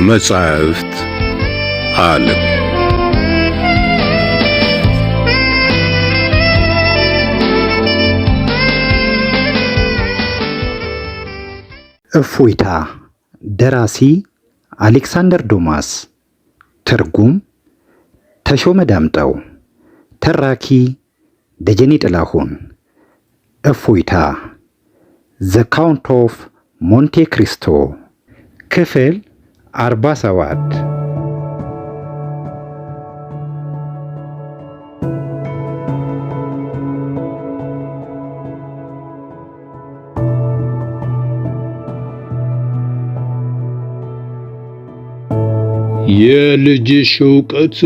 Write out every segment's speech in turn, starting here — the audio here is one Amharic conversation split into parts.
መጻሕፍት ዓለም እፎይታ ደራሲ አሌክሳንደር ዱማስ ትርጉም ተሾመ ዳምጠው ተራኪ ደጀኔ ጥላሁን እፎይታ ዘ ካውንት ኦፍ ሞንቴ ክሪስቶ ክፍል 47 የልጅሽ ዕውቀት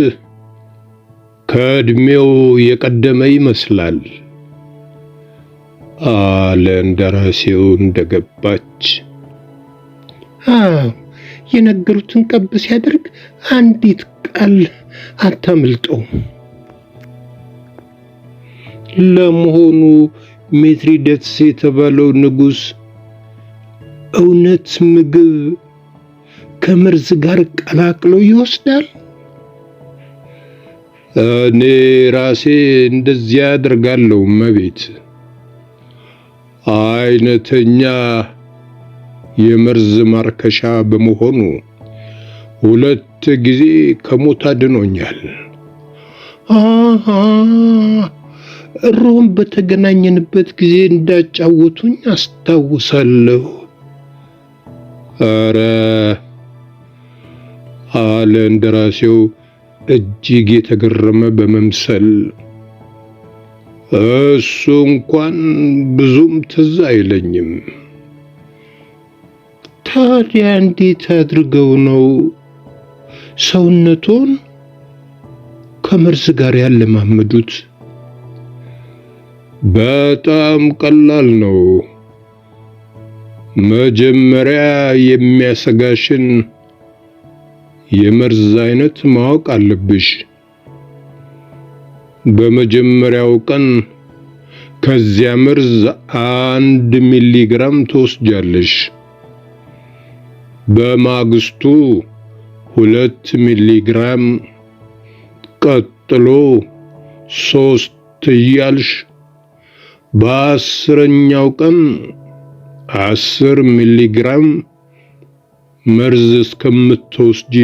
ከዕድሜው የቀደመ ይመስላል አለ እንደራሴው እንደገባች። የነገሩትን ቀብ ሲያደርግ አንዲት ቃል አታምልጠው። ለመሆኑ ሜትሪደትስ የተባለው ንጉሥ እውነት ምግብ ከመርዝ ጋር ቀላቅሎ ይወስዳል? እኔ ራሴ እንደዚያ አደርጋለሁ እመቤት። አይነተኛ የመርዝ ማርከሻ በመሆኑ 2 ጊዜ ከሞት አድኖኛል። ሮም በተገናኘንበት ጊዜ እንዳጫወቱኝ አስታውሳለሁ። ኧረ አለ እንደራሴው እጅግ የተገረመ በመምሰል። እሱ እንኳን ብዙም ትዝ አይለኝም። ታዲያ እንዴት አድርገው ነው ሰውነቶን ከመርዝ ጋር ያለማመዱት? በጣም ቀላል ነው። መጀመሪያ የሚያሰጋሽን የመርዝ አይነት ማወቅ አለብሽ። በመጀመሪያው ቀን ከዚያ መርዝ 1 ሚሊግራም ትወስጃለሽ። በማግስቱ 2 ሚሊግራም፣ ቀጥሎ 3 እያልሽ በ10ኛው ቀን 10 ሚሊግራም መርዝ እስከምትወስጂ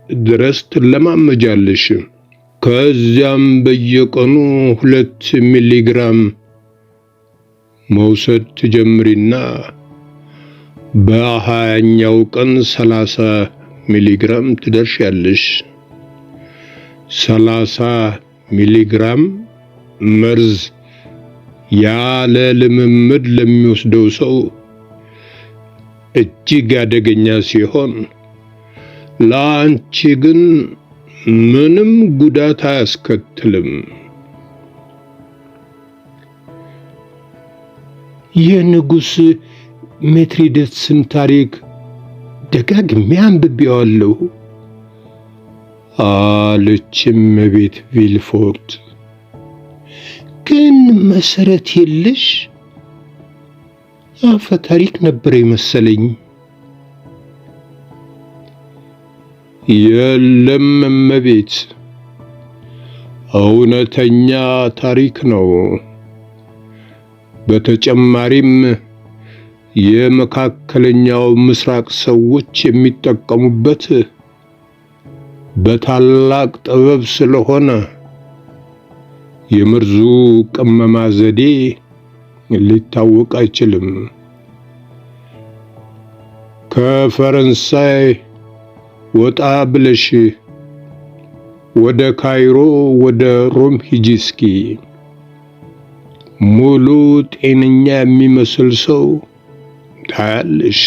ድረስ ትለማመጃለሽ። ከዚያም በየቀኑ 2 ሚሊግራም መውሰድ ትጀምሪና በ20ኛው ቀን 30 ሚሊግራም ትደርሻለሽ። 30 ሚሊግራም መርዝ ያለ ልምምድ ለሚወስደው ሰው እጅግ አደገኛ ሲሆን ለአንቺ ግን ምንም ጉዳት አያስከትልም። የንጉሥ ሜትሪደትስን ታሪክ ደጋግሜ አንብቤዋለሁ አለች እመቤት ቪልፎርት። ግን መሰረት የለሽ አፈ ታሪክ ነበር የመሰለኝ። የለም እመቤት፣ እውነተኛ ታሪክ ነው። በተጨማሪም የመካከለኛው ምስራቅ ሰዎች የሚጠቀሙበት በታላቅ ጥበብ ስለሆነ የመርዙ ቅመማ ዘዴ ሊታወቅ አይችልም። ከፈረንሳይ ወጣ ብለሽ ወደ ካይሮ፣ ወደ ሮም ሂጂ እስኪ። ሙሉ ጤነኛ የሚመስል ሰው ታያለሽ።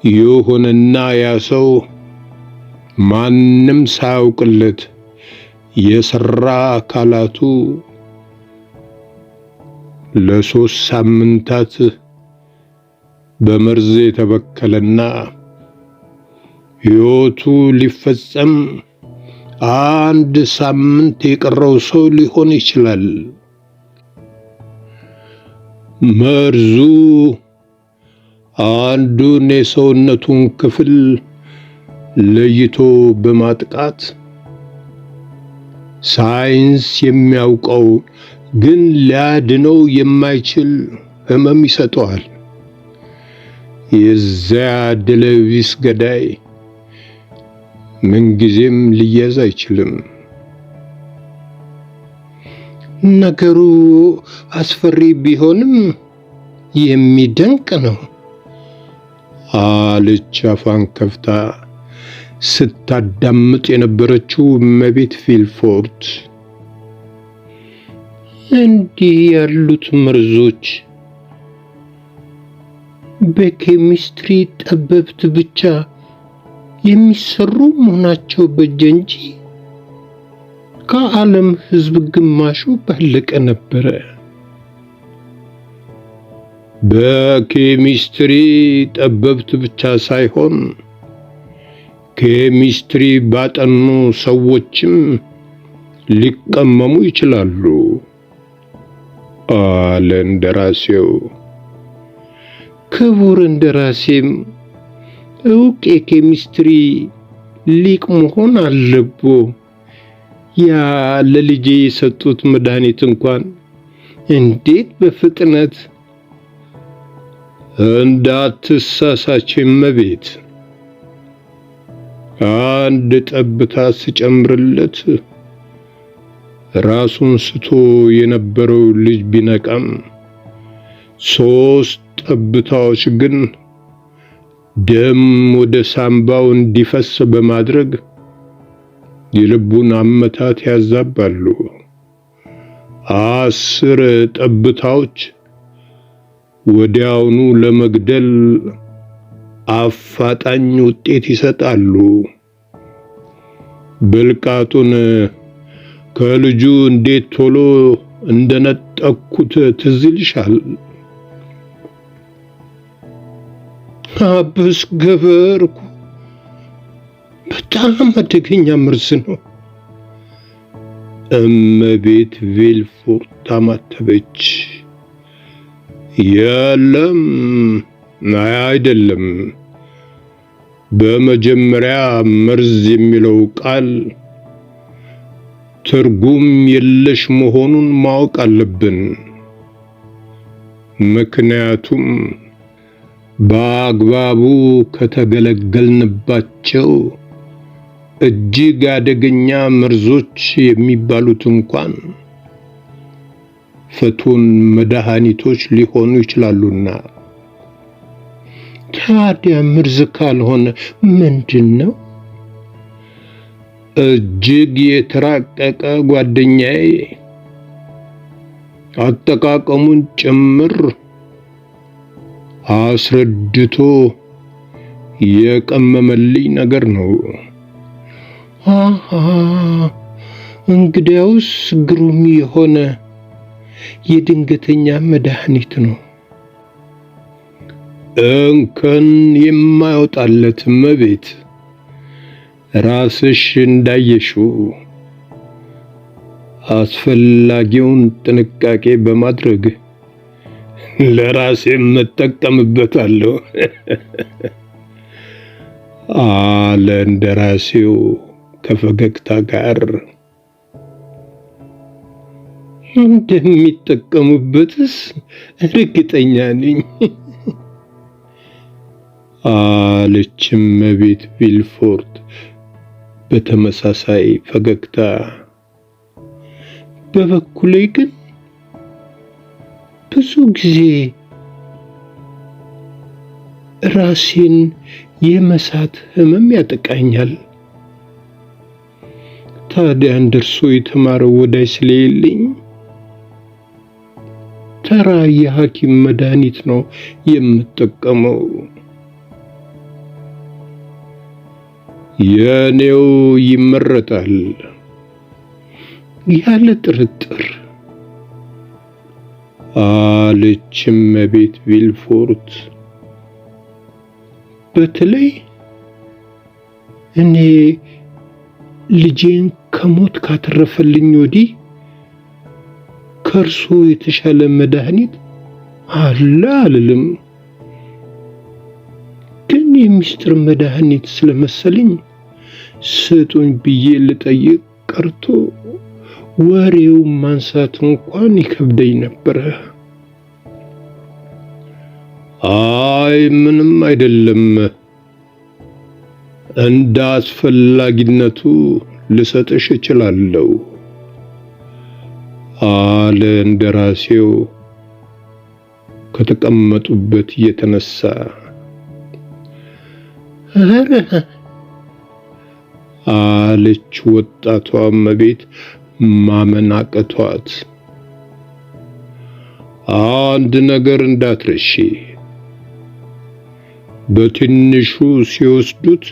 ይሁንና ያ ሰው ማንም ሳያውቅለት የሰራ አካላቱ ለ3 ሳምንታት በመርዝ የተበከለና ሕይወቱ ሊፈጸም 1 ሳምንት የቀረው ሰው ሊሆን ይችላል። መርዙ አንዱን የሰውነቱን ክፍል ለይቶ በማጥቃት ሳይንስ የሚያውቀው ግን ሊያድነው የማይችል ህመም ይሰጠዋል። የዚያ ደለቢስ ገዳይ ምንጊዜም ሊያዝ አይችልም። ነገሩ አስፈሪ ቢሆንም የሚደንቅ ነው አለች አፏን ከፍታ ስታዳምጥ የነበረችው እመቤት ቪልፎርት። እንዲህ ያሉት መርዞች በኬሚስትሪ ጠበብት ብቻ የሚሰሩ መሆናቸው በጀ እንጂ ከዓለም ሕዝብ ግማሹ ባለቀ ነበረ። በኬሚስትሪ ጠበብት ብቻ ሳይሆን ኬሚስትሪ ባጠኑ ሰዎችም ሊቀመሙ ይችላሉ አለ እንደራሴው። ክቡር እንደራሴም እውቅ የኬሚስትሪ ሊቅ መሆን አለቦ። ያ ለልጄ የሰጡት መድኃኒት እንኳን እንዴት በፍጥነት! እንዳትሳሳች እመቤት፣ አንድ ጠብታ ስጨምርለት ራሱን ስቶ የነበረው ልጅ ቢነቃም 3 ጠብታዎች ግን ደም ወደ ሳምባው እንዲፈስ በማድረግ የልቡን አመታት ያዛባሉ። 10 ጠብታዎች ወዲያውኑ ለመግደል አፋጣኝ ውጤት ይሰጣሉ። ብልቃጡን ከልጁ እንዴት ቶሎ እንደነጠቅኩት ትዝ ይልሻል? አብስ ገበርኩ። በጣም አደገኛ መርዝ ነው። እመቤት ቪልፎርት ታማተበች። የለም፣ አይደለም። በመጀመሪያ መርዝ የሚለው ቃል ትርጉም የለሽ መሆኑን ማወቅ አለብን። ምክንያቱም በአግባቡ ከተገለገልንባቸው እጅግ አደገኛ መርዞች የሚባሉት እንኳን ፍቱን መድኃኒቶች ሊሆኑ ይችላሉና። ታዲያ መርዝ ካልሆነ ምንድን ነው? እጅግ የተራቀቀ ጓደኛዬ አጠቃቀሙን ጭምር አስረድቶ የቀመመልኝ ነገር ነው። አሃ፣ እንግዲያውስ ግሩም የሆነ የድንገተኛ መድኃኒት ነው። እንከን የማይወጣለት እመቤት፣ ራስሽ እንዳየሽው አስፈላጊውን ጥንቃቄ በማድረግ ለራሴም እጠቀምበታለሁ አለ እንደራሴው ከፈገግታ ጋር። እንደሚጠቀሙበትስ እርግጠኛ ነኝ አለች እመቤት ቪልፎርት በተመሳሳይ ፈገግታ። በበኩሌ ግን ብዙ ጊዜ ራሴን የመሳት ህመም ያጠቃኛል። ታዲያ እንደርሶ የተማረው ወዳጅ ስለሌለኝ ተራ የሐኪም መድኃኒት ነው የምጠቀመው። የኔው ይመረጣል ያለ ጥርጥር አለች እመቤት ቪልፎርት። በተለይ እኔ ልጄን ከሞት ካተረፈልኝ ወዲህ ከእርሱ የተሻለ መድኃኒት አለ አልልም። ግን የሚስጥር መድኃኒት ስለመሰለኝ ስጡኝ ብዬ ልጠይቅ ቀርቶ ወሬው ማንሳት እንኳን ይከብደኝ ነበር። አይ ምንም አይደለም፣ እንደ አስፈላጊነቱ ልሰጥሽ እችላለሁ አለ እንደራሴው ከተቀመጡበት እየተነሳ። አለች ወጣቷ እመቤት ማመን አቅቷት። አንድ ነገር እንዳትረሺ፣ በትንሹ ሲወስዱት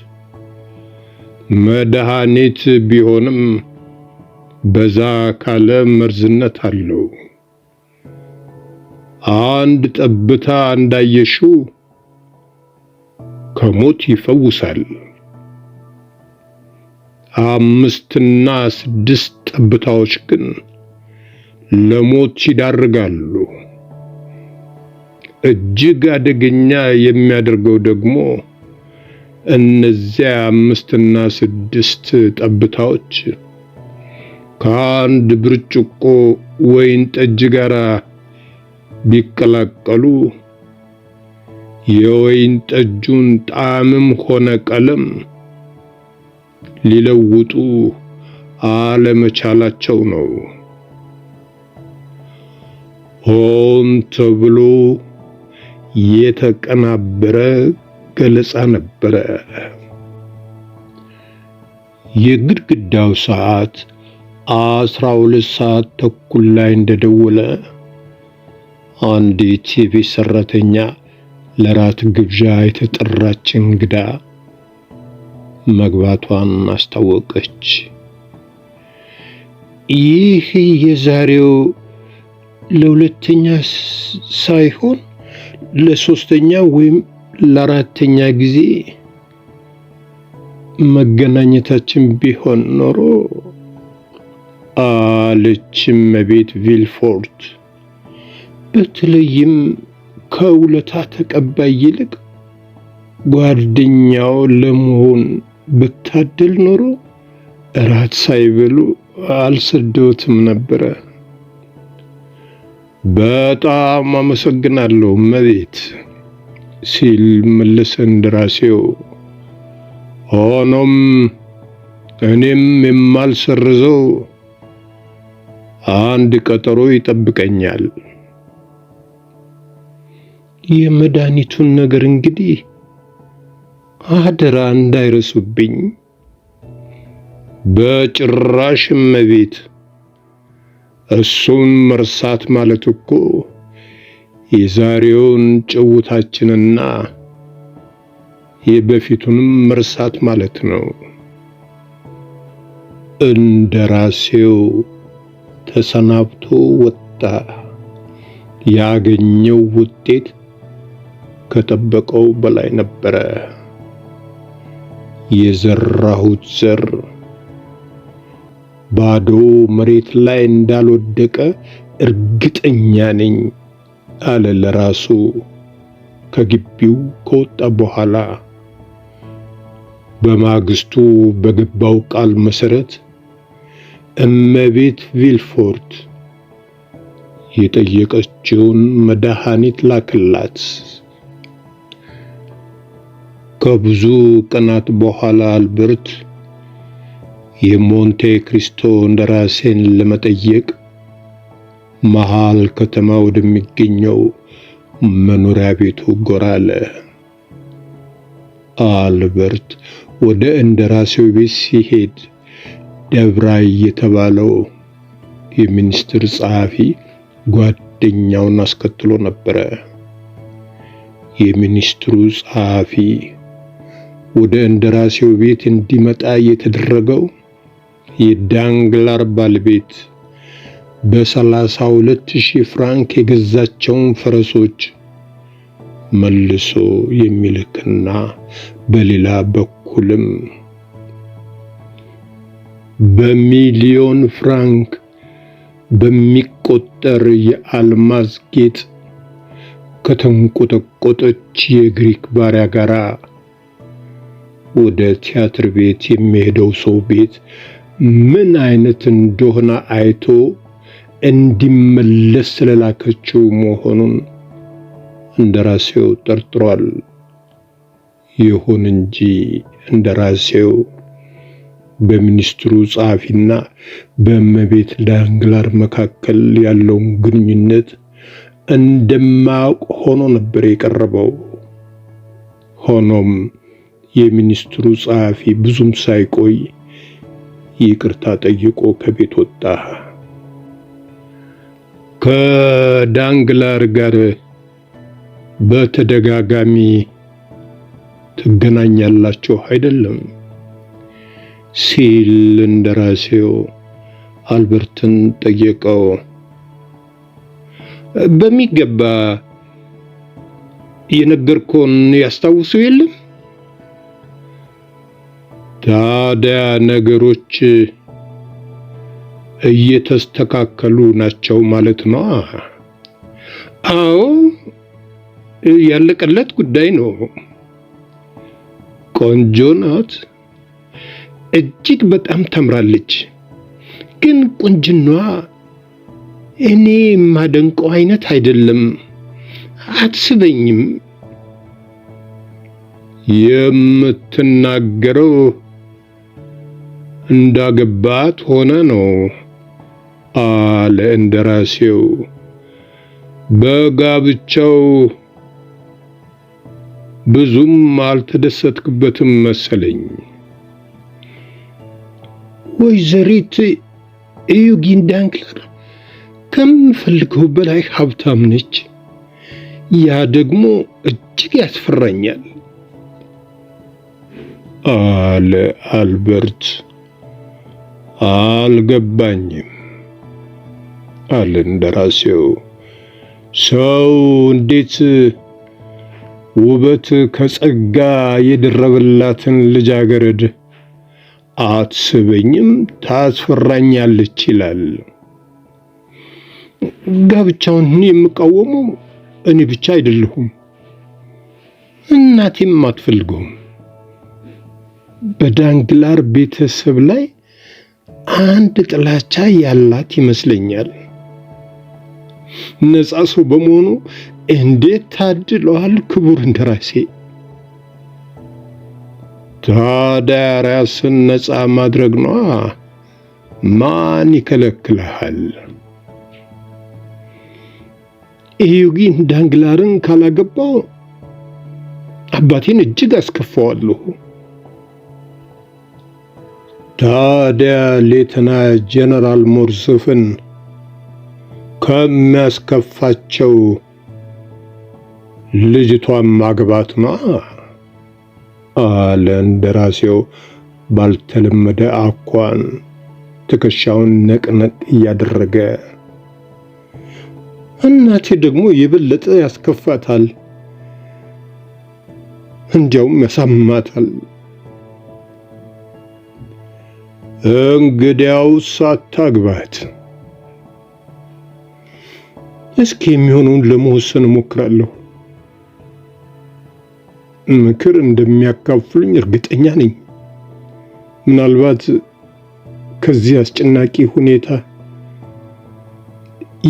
መድኃኒት ቢሆንም በዛ ካለ መርዝነት አለው። አንድ ጠብታ እንዳየሽው ከሞት ይፈውሳል። 5 እና 6 ጠብታዎች ግን ለሞት ይዳርጋሉ። እጅግ አደገኛ የሚያደርገው ደግሞ እነዚያ 5 እና 6 ጠብታዎች ከአንድ ብርጭቆ ወይን ጠጅ ጋር ቢቀላቀሉ የወይን ጠጁን ጣዕምም ሆነ ቀለም ሊለውጡ አለመቻላቸው ነው። ሆን ተብሎ የተቀናበረ ገለጻ ነበረ። የግድግዳው ሰዓት 12 ሰዓት ተኩል ላይ እንደደወለ አንዲት የቤት ሰራተኛ ለራት ግብዣ የተጠራች እንግዳ መግባቷን አስታወቀች። ይህ የዛሬው ለሁለተኛ ሳይሆን ለሶስተኛ ወይም ለአራተኛ ጊዜ መገናኘታችን ቢሆን ኖሮ አለች እመቤት ቪልፎርት። በተለይም ከውለታ ተቀባይ ይልቅ ጓደኛው ለመሆን ብታደል ኖሮ እራት ሳይበሉ አልሰደውትም ነበረ። በጣም አመሰግናለሁ እመቤት ሲል መለሰ እንደራሴው። ሆኖም እኔም የማልሰርዘው አንድ ቀጠሮ ይጠብቀኛል። የመድኃኒቱን ነገር እንግዲህ አደራ እንዳይረሱብኝ። በጭራሽ እመቤት፣ እሱን መርሳት ማለት እኮ የዛሬውን ጭውታችንና የበፊቱንም መርሳት ማለት ነው። እንደራሴው ተሰናብቶ ወጣ። ያገኘው ውጤት ከጠበቀው በላይ ነበረ። የዘራሁት ዘር ባዶ መሬት ላይ እንዳልወደቀ እርግጠኛ ነኝ አለ ለራሱ ከግቢው ከወጣ በኋላ። በማግስቱ በገባው ቃል መሰረት እመቤት ቪልፎርት የጠየቀችውን መድኃኒት ላክላት። ከብዙ ቀናት በኋላ አልበርት የሞንቴ ክሪስቶ እንደራሴን ለመጠየቅ መሃል ከተማ ወደሚገኘው መኖሪያ ቤቱ ጎራ አለ። አልበርት ወደ እንደራሴው ቤት ሲሄድ ደብራይ የተባለው የሚኒስትር ጸሐፊ ጓደኛውን አስከትሎ ነበረ። የሚኒስትሩ ጸሐፊ ወደ እንደራሴው ቤት እንዲመጣ የተደረገው የዳንግላር ባለቤት በ32,000 ፍራንክ የገዛቸውን ፈረሶች መልሶ የሚልክና በሌላ በኩልም በሚሊዮን ፍራንክ በሚቆጠር የአልማዝ ጌጥ ከተንቆጠቆጠች የግሪክ ባሪያ ጋር ወደ ቲያትር ቤት የሚሄደው ሰው ቤት ምን አይነት እንደሆነ አይቶ እንዲመለስ ስለላከችው መሆኑን እንደራሴው ጠርጥሯል። ይሁን እንጂ እንደራሴው በሚኒስትሩ ጸሐፊና በእመቤት ዳንግላር መካከል ያለውን ግንኙነት እንደማያውቅ ሆኖ ነበር የቀረበው። ሆኖም የሚኒስትሩ ጸሐፊ ብዙም ሳይቆይ ይቅርታ ጠይቆ ከቤት ወጣ። ከዳንግላር ጋር በተደጋጋሚ ትገናኛላችሁ አይደለም? ሲል እንደራሴው አልበርትን ጠየቀው። በሚገባ የነገርኩህን ያስታውሱ የለም? ታዲያ ነገሮች እየተስተካከሉ ናቸው ማለት ነው? አዎ፣ ያለቀለት ጉዳይ ነው። ቆንጆ ናት። እጅግ በጣም ተምራለች። ግን ቁንጅናዋ እኔ የማደንቀው አይነት አይደለም። አትስበኝም። የምትናገረው እንዳገባት ሆነ ነው አለ እንደራሴው። በጋብቻው ብዙም አልተደሰትክበትም መሰለኝ። ወይዘሪት ኢዩጂን ዳንግላር ከምፈልገው በላይ ሀብታም ነች። ያ ደግሞ እጅግ ያስፈራኛል አለ አልበርት። አልገባኝም አለ እንደራሴው። ሰው እንዴት ውበት ከጸጋ የደረበላትን ልጃገረድ አትስበኝም ታስፈራኛለች ይላል? ጋብቻውን የምቃወመው እኔ ብቻ አይደለሁም፣ እናቴም አትፈልገውም። በዳንግላር ቤተሰብ ላይ አንድ ጥላቻ ያላት ይመስለኛል። ነፃ ሰው በመሆኑ እንዴት ታድለዋል ክቡር እንደራሴ። ታዲያ ራስን ነፃ ማድረግ ነው። ማን ይከለክልሃል? ኢዩጂን ዳንግላርን ካላገባው አባቴን እጅግ አስከፋዋለሁ። ታዲያ ሌተና ጀነራል ሞርዝፍን ከሚያስከፋቸው ልጅቷን ማግባት ነው አለ እንደራሴው ባልተለመደ አኳን ትከሻውን ነቅነቅ እያደረገ። እናቴ ደግሞ የበለጠ ያስከፋታል፣ እንዲያውም ያሳምማታል። እንግዲያውስ አታግባት። እስኪ የሚሆነውን ለመወሰን እሞክራለሁ። ምክር እንደሚያካፍሉኝ እርግጠኛ ነኝ። ምናልባት ከዚህ አስጨናቂ ሁኔታ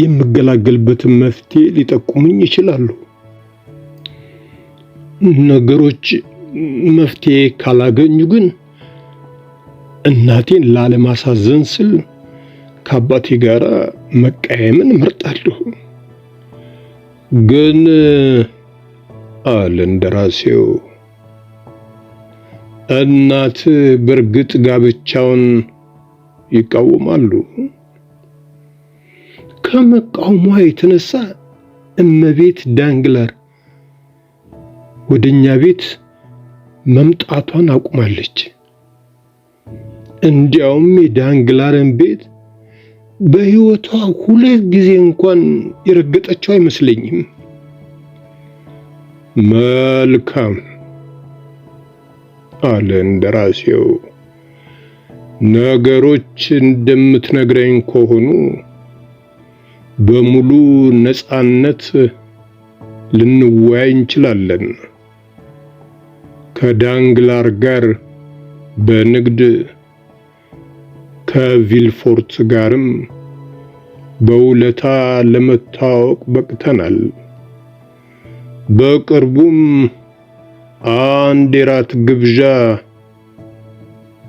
የምገላገልበትን መፍትሄ ሊጠቁሙኝ ይችላሉ። ነገሮች መፍትሄ ካላገኙ ግን እናቴን ላለማሳዘን ስል ከአባቴ ጋር መቃየምን እመርጣለሁ። ግን አለ እንደራሴው፣ እናት በእርግጥ ጋብቻውን ይቃወማሉ? ከመቃወሟ የተነሳ እመቤት ዳንግላር ወደኛ ቤት መምጣቷን አቁማለች። እንዲያውም የዳንግላርን ቤት በሕይወቷ 2 ጊዜ እንኳን የረገጠችው አይመስለኝም። መልካም አለ እንደራሴው። ነገሮች እንደምትነግረኝ ከሆኑ በሙሉ ነፃነት ልንወያይ እንችላለን። ከዳንግላር ጋር በንግድ ከቪልፎርት ጋርም በውለታ ለመታወቅ በቅተናል። በቅርቡም አንድ የራት ግብዣ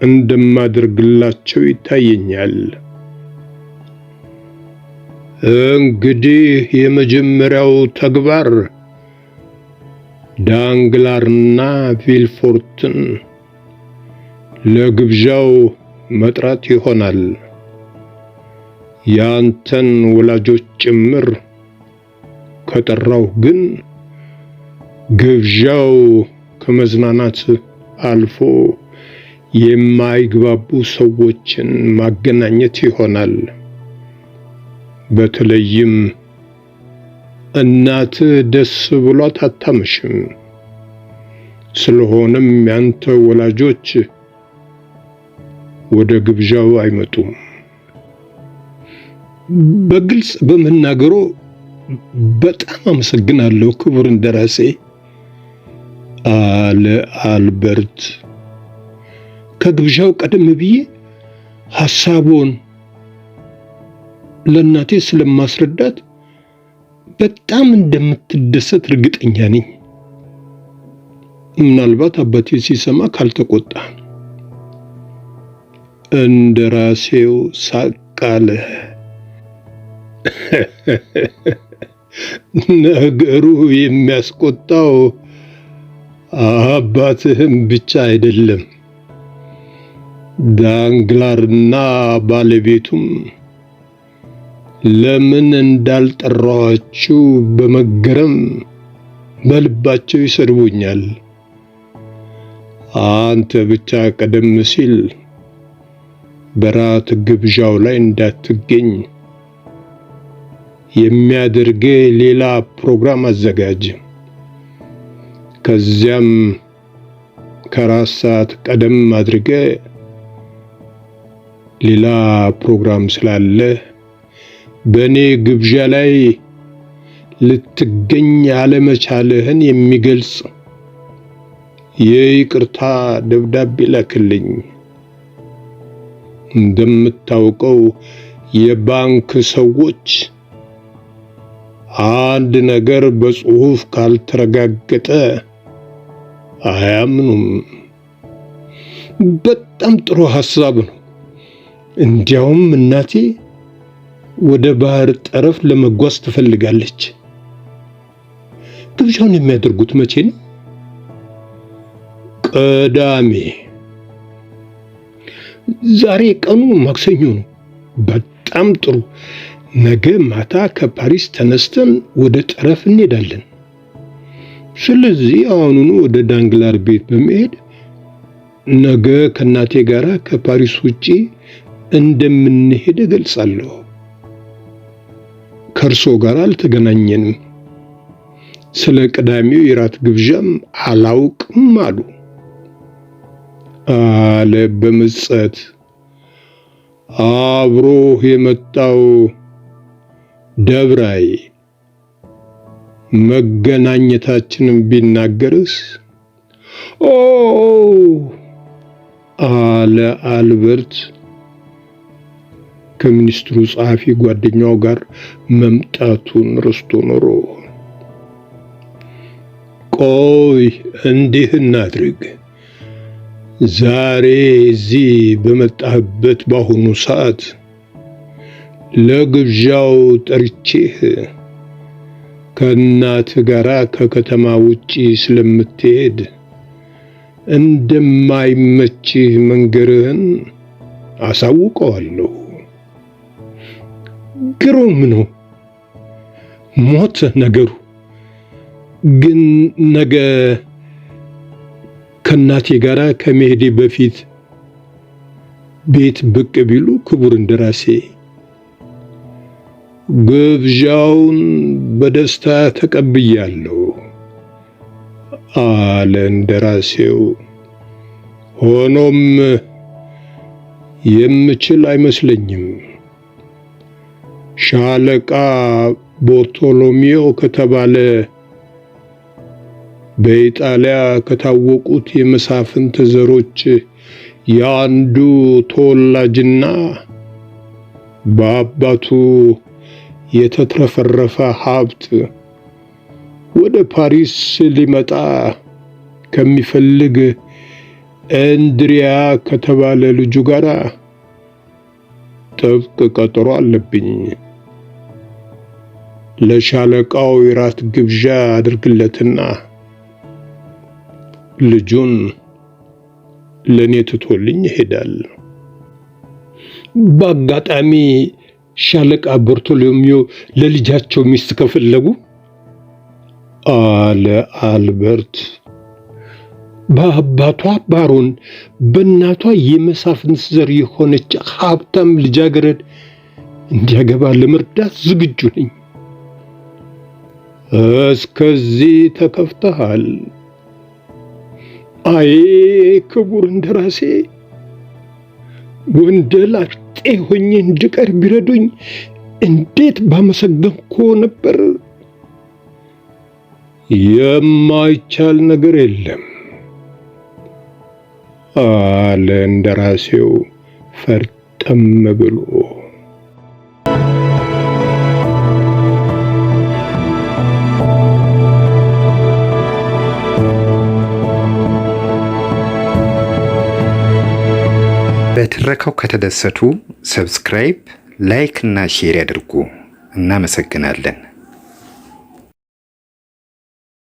እንደማደርግላቸው ይታየኛል። እንግዲህ የመጀመሪያው ተግባር ዳንግላርና ቪልፎርትን ለግብዣው መጥራት ይሆናል። ያንተን ወላጆች ጭምር ከጠራው ግን ግብዣው ከመዝናናት አልፎ የማይግባቡ ሰዎችን ማገናኘት ይሆናል። በተለይም እናት ደስ ብሏት አታመሽም። ስለሆነም ያንተ ወላጆች ወደ ግብዣው አይመጡም። በግልጽ በመናገሩ በጣም አመሰግናለሁ ክቡር እንደራሴ አለ አልበርት። ከግብዣው ቀደም ብዬ ሐሳቡን ለእናቴ ስለማስረዳት በጣም እንደምትደሰት እርግጠኛ ነኝ። ምናልባት አባቴ ሲሰማ ካልተቆጣ። እንደራሴው ሳቅ አለ። ነገሩ የሚያስቆጣው አባትህም ብቻ አይደለም፣ ዳንግላርና ባለቤቱም ለምን እንዳልጠራኋችሁ በመገረም በልባቸው ይሰድቡኛል። አንተ ብቻ ቀደም ሲል በራት ግብዣው ላይ እንዳትገኝ የሚያደርግ ሌላ ፕሮግራም አዘጋጅ። ከዚያም ከራት ሰዓት ቀደም አድርገ ሌላ ፕሮግራም ስላለ በእኔ ግብዣ ላይ ልትገኝ አለመቻልህን የሚገልጽ የይቅርታ ደብዳቤ ላክልኝ። እንደምታውቀው የባንክ ሰዎች አንድ ነገር በጽሑፍ ካልተረጋገጠ አያምኑም። በጣም ጥሩ ሐሳብ ነው። እንዲያውም እናቴ ወደ ባህር ጠረፍ ለመጓዝ ትፈልጋለች። ግብዣውን የሚያደርጉት መቼ ነው? ቅዳሜ። ዛሬ ቀኑ ማክሰኞ ነው። በጣም ጥሩ። ነገ ማታ ከፓሪስ ተነስተን ወደ ጠረፍ እንሄዳለን። ስለዚህ አሁኑኑ ወደ ዳንግላር ቤት በመሄድ ነገ ከእናቴ ጋር ከፓሪስ ውጪ እንደምንሄድ እገልጻለሁ። ከእርሶ ጋር አልተገናኘንም። ስለ ቅዳሜው የራት ግብዣም አላውቅም አሉ አለ በምጸት። አብሮ የመጣው ደብራይ መገናኘታችንን ቢናገርስ? ኦ አለ አልበርት ከሚኒስትሩ ጸሐፊ ጓደኛው ጋር መምጣቱን ረስቶ ኖሮ። ቆይ እንዲህ እናድርግ። ዛሬ እዚህ በመጣህበት በአሁኑ ሰዓት ለግብዣው ጠርቼህ ከእናት ጋር ከከተማ ውጪ ስለምትሄድ እንደማይመችህ መንገርህን አሳውቀዋለሁ። ግሩም ነው። ሞት ነገሩ። ግን ነገ ከእናቴ ጋር ከመሄዴ በፊት ቤት ብቅ ቢሉ ክቡር እንደራሴ ግብዣውን በደስታ ተቀብያለሁ አለ እንደራሴው። ሆኖም የምችል አይመስለኝም። ሻለቃ ቦርቶሎሜው ከተባለ በኢጣሊያ ከታወቁት የመሳፍንት ዘሮች የአንዱ ተወላጅና በአባቱ የተትረፈረፈ ሀብት ወደ ፓሪስ ሊመጣ ከሚፈልግ እንድሪያ ከተባለ ልጁ ጋር ጥብቅ ቀጠሮ አለብኝ። ለሻለቃው የራት ግብዣ አድርግለትና ልጁን ለኔ ትቶልኝ ይሄዳል። በአጋጣሚ ሻለቃ በርቶሎሜው ለልጃቸው ሚስት ከፈለጉ አለ አልበርት በአባቷ ባሮን በእናቷ የመሳፍንት ዘር የሆነች ሀብታም ልጃገረድ እንዲያገባ ለመርዳት ዝግጁ ነኝ። እስከዚህ ተከፍተሃል። አይ ክቡር እንደራሴ፣ ወንደላጤ ሆኜ እንድቀር ቢረዱኝ እንዴት ባመሰገንኩ ነበር። የማይቻል ነገር የለም አለ እንደራሴው ፈርጠም ብሎ። በትረካው ከተደሰቱ ሰብስክራይብ፣ ላይክ እና ሼር ያድርጉ። እናመሰግናለን።